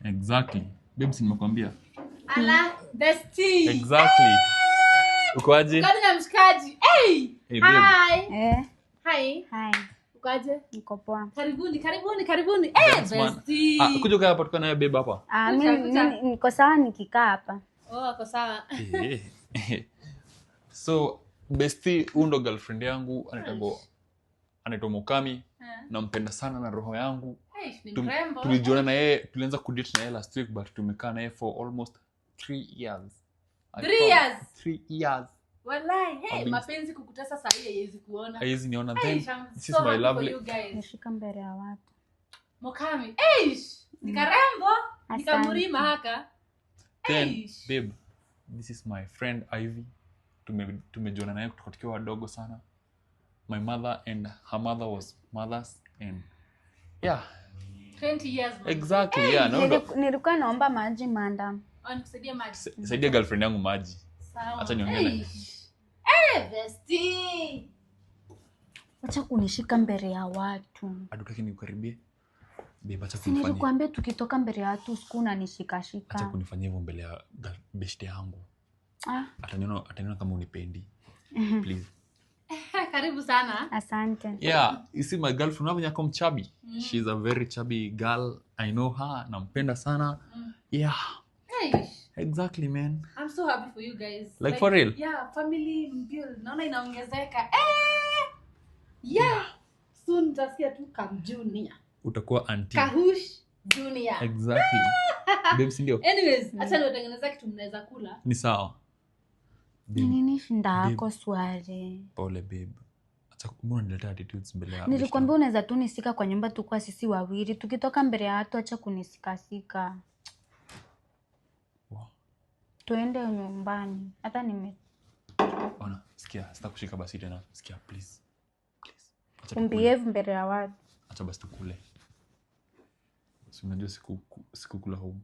Exactly. Babes nimekwambia. Ala, bestie. Exactly. Ukoaje? Kani na mshikaji. Hey. Hey, babe. Hi. Hi. Hi. Ukoaje? Niko poa. Karibuni. Bestie. Kuja kaa hapa tukana babe hapa. Mimi niko sawa nikikaa hapa. Ako sawa. So, bestie ndo girlfriend yangu anaitwa Mukami. Nampenda sana na roho yangu. Tulijiona na yeye, tulianza kudate na yeye last week but tumekaa na yeye for almost 3 years. 3 years. Wallahi, mapenzi kukutesa saa hii haiwezi kuona. Haiwezi niona then. This is my lovely. Nishika mbele ya watu. Mukami, nikarembo, nikamurima haka. Then, babe, this is my friend Ivy. Tumejiona naye kutoka tukiwa wadogo sana. My mother and her mother was mothers and 20 years. Exactly, yeah. Nilikuwa naomba maji madam. Nikusaidia maji. Saidia girlfriend yangu maji. Sawa. Acha niongee. Bestie. Acha kunishika mbele ya watu. Adutaki nikukaribie. Babe, acha kunifanyia. Nilikwambia tukitoka mbele ya watu usiku unanishika-shika. Acha kunifanyia hivyo mbele ya beshte yangu. Ataniona kama unipendi. Please. Karibu sana. Asante. Yeah, you see my girlfriend unavyo nyako mchabi. She's a very chubby girl. I know her. Nampenda sana. Yeah. Exactly, man. I'm so happy for you guys. Like for real? Yeah, family build. Naona inaongezeka. Yeah. Soon utasikia tu Kam Junior. Utakuwa auntie. Kahush Junior. Exactly. Babe, si ndio? Anyways, acha niwatengeneza kitu mnaweza kula. Ni sawa. Nini shinda yako swali? Pole babe. Acha mbona nileta attitudes mbele ya. Nilikwambia unaweza tu nisika kwa nyumba tu kwa sisi wawili. Tukitoka mbele ya watu acha kunisikasika. Tuende nyumbani. Hata Ona, sikia, sitakushika basi tena. Sikia, please. Behave mbele ya watu. Acha basi tukule. Si unajua sikukula home.